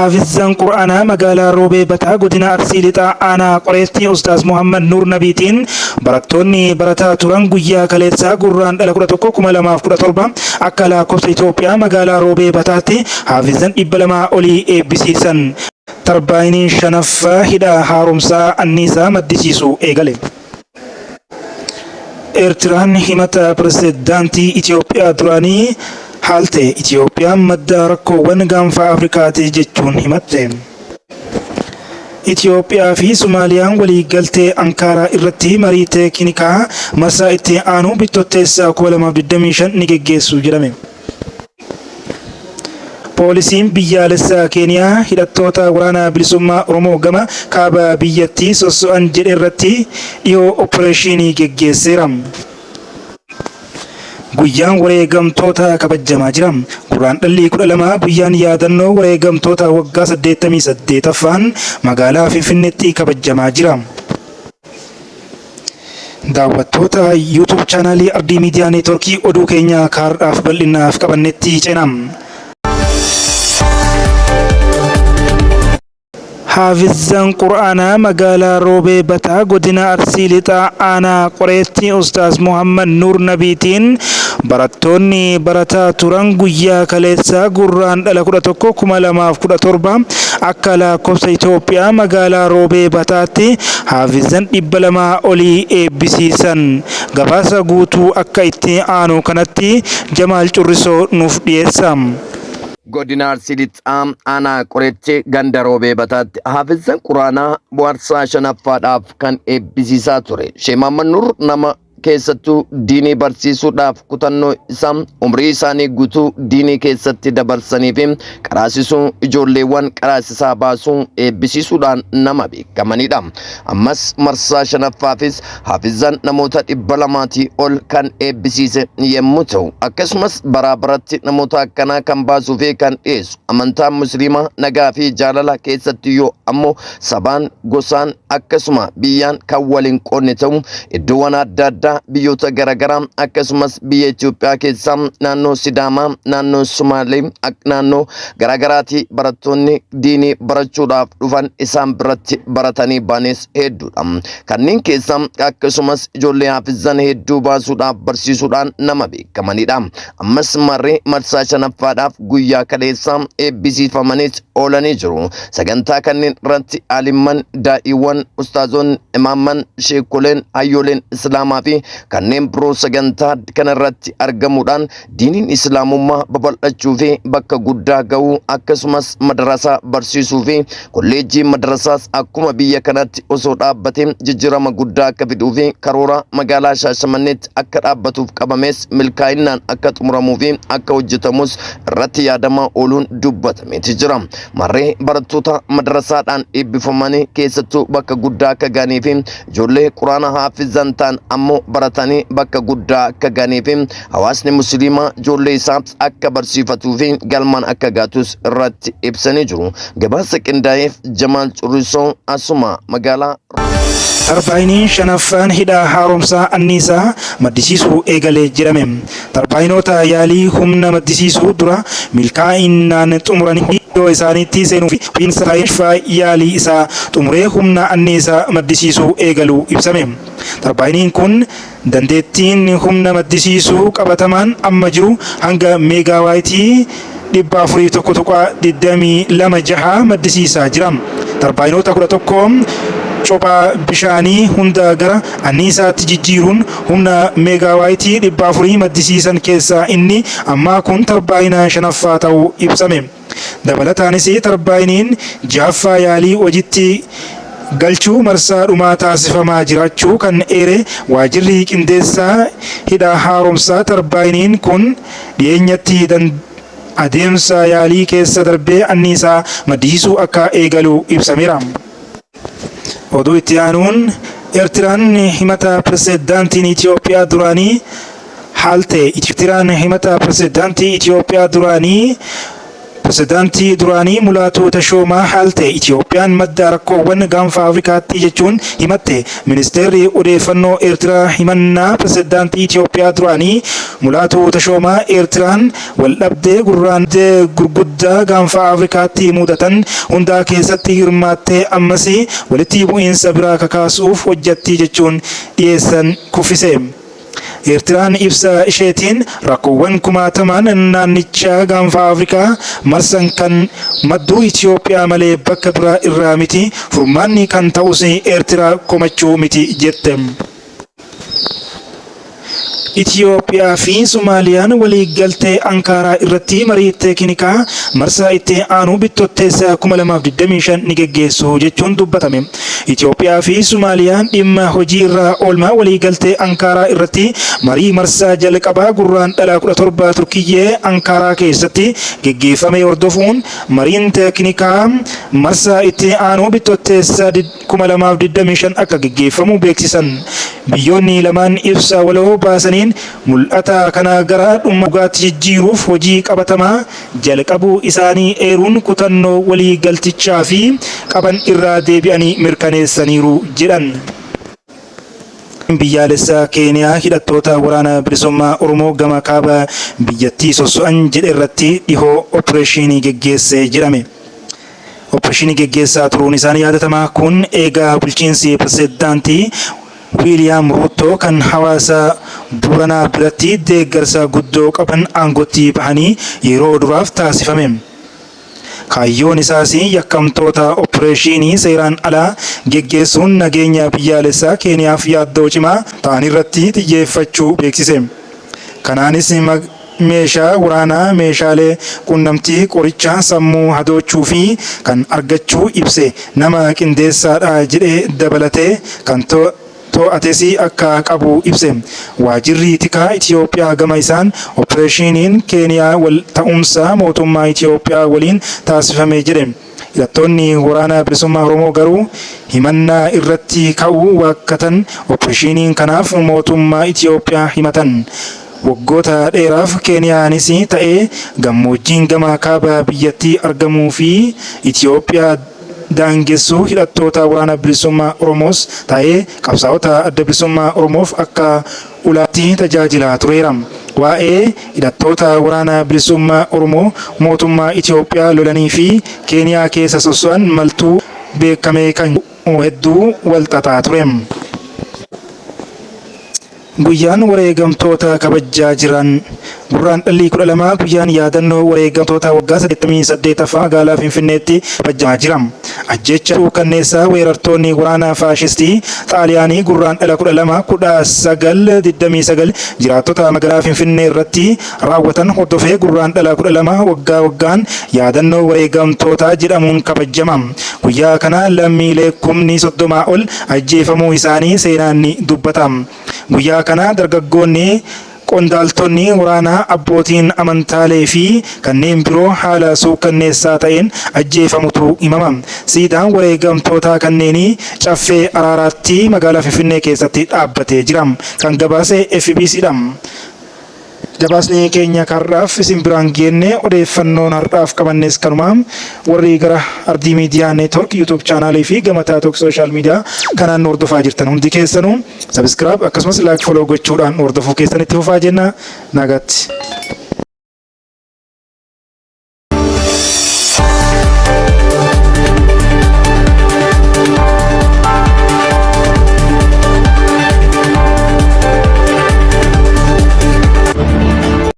حافظان قرآنا مقالا روبي بتا قدنا أرسيلتا أنا قريتي أستاذ محمد نور نبيتين براتوني براتا توران قويا كاليتسا قرآن ألا توكو كما لما فكرة طلبا أكلا كوبس إثيوبيا مقالا روبي بتاتي حافظان إبلما أولي إبسيسان تربايني شنفا هدا هارومسا النيسا مدسيسو إيغالي إرتران همتا برسيدانتي إثيوبيا دراني حالتي إثيوبيا مدى ركو ونغام فا أفريكاتي جتون همتين إثيوبيا في سوماليا ولي قلتي أنكارا إرتي مريتي كينيكا مسا إتي آنو بتوتيسا كولما بدميشن نيجيسو جرمي بوليسين بيالسا كينيا هدتوتا ورانا بلسوما رومو غما كابا بيتي سوسو أنجل إرتي يو أوبريشيني جيجيسيرام guyyaan wareegamtoota kabajamaa jiram gurraan dhalli 12 guyyaan yaadannoo wareegamtoota waggaa 88ffaan magaalaa Finfinneetti kabajamaa jiram. daawwattoota YouTube chaanalii Ardii Miidiyaa Neetworkii oduu keenya kaardhaaf bal'inaaf qabannetti ceenam. حافظان قرآنا مقالا روبي بتا قدنا أرسيلتا أنا قريتي أستاذ محمد نور نبيتين براتوني براتا توران قويا كاليتسا قرآن ألا كرة توكو كما لما فكرة تربا أكلا كوبس إثيوبيا مقالا روبي بتاتي حافظان إبلما أولي إبسيسان غباسا قوتو أكا إتي آنو كانتي جمال چورسو نفديسام godina Arsiitti aanaa qoreetti ganda roobee bataatti haafizan quraanaa bohaarsaa shanaffaadhaaf kan eebbisiisaa ture. Sheekh Mahammad Nuur nama keessattuu diinii barsiisuudhaaf kutannoo isaa umrii isaanii guutuu diinii keessatti dabarsanii fi qaraasisuu ijoolleewwan qaraasisaa baasuu eebbisiisuudhaan nama beekamanidha. Ammas marsaa shanaffaafis haafizan namoota 200 ol kan eebbisiise yommuu ta'u akkasumas bara baratti namoota akkanaa kan baasuu fi kan dhiyeessu amantaa musliimaa nagaa fi jaalala keessatti yoo ammoo sabaan gosaan akkasuma biyyaan kan waliin qoonne ta'u iddoowwan adda addaa biyyoota garaagaraa akkasumas biyya Itoophiyaa keessaa naannoo Sidaamaa naannoo Sumaalee naannoo garaagaraatti barattoonni diinii barachuudhaaf dhufan isaan biratti baratanii baanes hedduudha. Kanneen keessaa akkasumas ijoollee haafizan hedduu baasuudhaaf barsiisuudhaan nama beekamanidha. Ammas marree marsaa shanaffaadhaaf guyyaa kaleessaa eebbisiifamanis oolanii jiru. Sagantaa kanneen irratti alimman daa'iiwwan ustaazonni imaamman sheekoleen hayyooleen islaamaa fi kanneen biroo sagantaa kana irratti argamuudhaan diiniin islaamummaa babal'achuu fi bakka guddaa ga'uu akkasumas madrasaa barsiisuu fi kolleejjii madrasaas akkuma biyya kanatti osoo dhaabbatee jijjiirama guddaa akka fiduu fi karoora magaalaa Shaashamanneetti akka dhaabbatuuf qabames milkaa'inaan akka xumuramuu fi akka hojjetamus irratti yaadamaa ooluun dubbatameeti jira. Marree barattoota madrasaadhaan eebbifamanii keessattuu bakka guddaa akka ga'anii fi ijoollee quraana haafizan ta'an ammoo baratanii bakka guddaa akka ga'anii fi hawaasni musliimaa ijoollee isaas akka barsiifatuu fi galmaan akka gaatus irratti ibsanii jiru. Gabaasa qindaa'eef Jamaal Currisoo asuma magaalaa Tarbaayiniin shanaffaan hidha haaromsaa anniisaa maddisiisuu eegalee jedhame. Tarbaayinoota yaalii humna maddisiisuu dura milkaa'inaan xumuranii iddoo isaaniitti seenuu fi piinsa yaalii isaa xumuree humna anniisaa maddisiisuu eegaluu ibsame. Tarbaayiniin kun dandeettiin humna maddisiisuu qabatamaan amma jiru hanga meegaawaayitii 401.22 maddisiisaa jira. Tarbaayinoota 11 Cophaa bishaanii hunda gara anniisaatti jijjiiruun humna meegaawaayitii 400 maddisiisan keessaa inni ammaa kun tarbaayina shanaffaa ta'uu ibsame. Dabalataanis tarbaayiniin jahaffaa yaalii hojiitti galchuu marsaa dhumaa taasifamaa jiraachuu kan eere waajirri qindeessaa hidha haaromsaa. Tarbaayiniin kun dhiyeenyatti adeemsa yaalii keessa darbee anniisaa maddisiisuu akka eegalu ibsameera. Oduu itti aanuun Eertiraan himata pirezidaantiin Itoophiyaa duraanii haalte. Eertiraan himata pirezidaantii Itoophiyaa duraanii Pirezidaantii duraanii Mulaatuu Tashoomaa haalte Itiyoophiyaan madda rakkoowwan gaanfa Afrikaatti jechuun himatte. Ministeerri odeeffannoo Eertiraa himannaa pirezidaantii Itiyoophiyaa duraanii Mulaatuu Tashoomaa Eertiraan waldhabdee gurguddaa gaanfa Afrikaatti mudatan hundaa keessatti hirmaattee ammas walitti bu'iinsa biraa kakaasuuf hojjetti jechuun dhiyeessan kuffise. Eertiraan ibsa isheetiin rakkoowwan kumaatamaan naannicha gaanfa Afrikaa marsan kan madduu Itiyoophiyaa malee bakka biraa irraa miti, furmaanni kan ta'us Eertiraa komachuu miti jette. Itiyoophiyaa fi Somaaliyaan waliigaltee Ankaaraa irratti marii teeknikaa marsaa itti aanu Bittotteessa 2025 ni geggeessu jechuun dubbatame. Itiyoophiyaa fi Somaaliyaan dhimma hojii irraa oolmaa waliigaltee Ankaaraa irratti marii marsaa jalqabaa gurraandhala 17 Turkiyyee Ankaaraa keessatti geggeeffame hordofuun mariin teeknikaa marsaa itti aanu Bittotteessa 2025 akka geggeeffamu beeksisan. Biyyoonni lamaan ibsa waloo baasaniin mul'ata kana gara dhuma dhugaatti jijjiiruuf hojii qabatamaa jalqabuu isaanii eeruun kutannoo waliigaltichaa fi qaban irraa deebi'anii mirkaneessaniiru jedhan. Biyyaalessaa Keeniyaa hidhattoota waraana bilisummaa Oromoo gama kaaba biyyattii sosso'an jedhe irratti dhihoo opereeshinii geggeesse jedhame. Opereeshinii geggeessaa turuun isaanii yaadatamaa kun eegaa bulchiinsi pirezidaantii Wiiliyaam Ruuttoo kan hawaasa Booranaa biratti deeggarsa guddoo qaban aangootti bahanii yeroo duraaf taasifame. Kaayyoon isaas yakkamtoota opereeshinii seeraan alaa geggeessuun nageenya biyyaalessaa Keeniyaaf yaaddoo cimaa ta'an irratti xiyyeeffachuu beeksise. Kanaanis meeshaa waraanaa, meeshaalee qunnamtii, qoricha sammuu hadoochuu fi kan argachuu ibse. Nama qindeessaadha jedhee dabalatee kan to'ates akka qabu ibse. Waajirri tikaa Itiyoophiyaa gama isaan opereeshiniin Keeniyaa wal ta'umsa mootummaa Itiyoophiyaa waliin taasifame jedhe. Hidhattoonni waraana bilisummaa Oromoo garuu himannaa irratti ka'uu waakkatan opereeshiniin kanaaf mootummaa Itiyoophiyaa himatan. Waggoota dheeraaf Keeniyaanis ta'ee gammoojjiin gama kaaba biyyattii argamuu fi Itiyoophiyaa daangessuu hidhattoota waraana bilisummaa Oromoos ta'ee qabsaa'ota adda bilisummaa Oromoof akka ulaatti tajaajilaa tureera. Waa'ee hidhattoota waraana bilisummaa Oromoo mootummaa Itiyoophiyaa lolanii fi Keeniyaa keessa sosso'an maltuu beekamee kan hedduu walxaxaa ture. Guyyaan wareegamtoota kabajaa jiran gurraandhalli 12 guyyaan yaadannoo wareegamtoota waggaa 88ffaa magaalaa Finfinneetti kabajamaa jira. Ajjecha suukanneessaa weerartoonni waraana faashistii Xaaliyaanii gurraandhala 1929 jiraattota magaalaa Finfinnee irratti raawwatan hordofee gurraandhala 12 waggaa waggaan yaadannoo wareegamtoota jedhamuun kabajama. Guyyaa kana lammiilee 30 ol ajjeefamuu isaanii seenaan ni dubbata. Guyyaa kana dargaggoonni qondaaltonni waraanaa abbootiin amantaalee fi kanneen biroo haala suukanneessaa ta'een ajjeefamutu himama. Siidaan wareegamtoota kanneenii caffee Araaraatti magaalaa Finfinnee keessatti dhaabbatee jira. Kan gabaase FBCdha. Gabaasni keenya har'aaf isin biraan geenne odeeffannoon har'aaf qabannes kanuma. Warri gara Ardii Miidiyaa Neetwork YouTube chaanaalii fi gama TikTok sooshaal miidiyaa kanaan hordofaa jirtan hundi keessanuu sabiskiraayib akkasumas laayik foloo gochuudhaan hordofuu keessanitti fufaa jenna. Nagaatti.